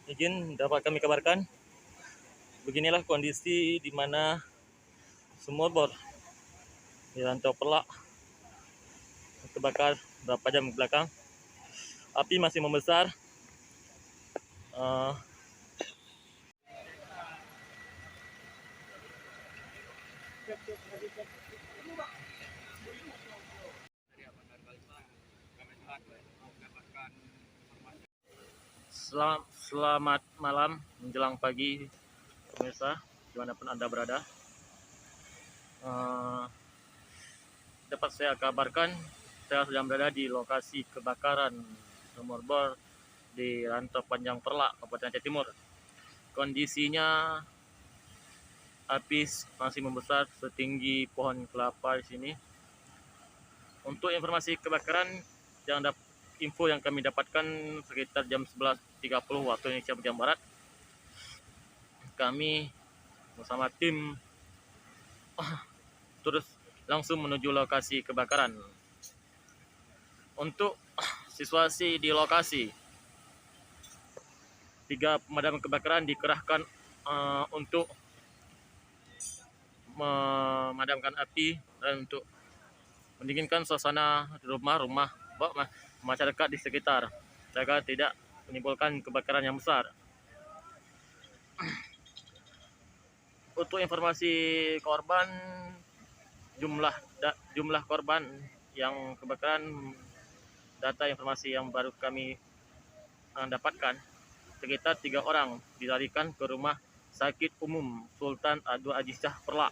Izin dapat kami kabarkan, beginilah kondisi di mana sumur bor di Rantau Pelak terbakar beberapa jam ke belakang. Api masih membesar. Uh, Selamat malam menjelang pagi pemirsa dimanapun Anda berada. Dapat saya kabarkan, saya sedang berada di lokasi kebakaran sumur bor di Rantau Panjang Perlak, Kabupaten Aceh Timur. Kondisinya api masih membesar setinggi pohon kelapa di sini. Untuk informasi kebakaran, info yang kami dapatkan sekitar jam 11.30 waktu Indonesia bagian Barat. Kami bersama tim terus langsung menuju lokasi kebakaran. Untuk situasi di lokasi, 3 pemadam kebakaran dikerahkan untuk memadamkan api dan untuk mendinginkan suasana rumah-rumah masyarakat di sekitar agar tidak menimbulkan kebakaran yang besar. Untuk informasi korban, jumlah korban yang kebakaran, data informasi yang baru kami dapatkan, sekitar 3 orang dilarikan ke rumah sakit umum Sultan Abdul Aziz Shah Perlak.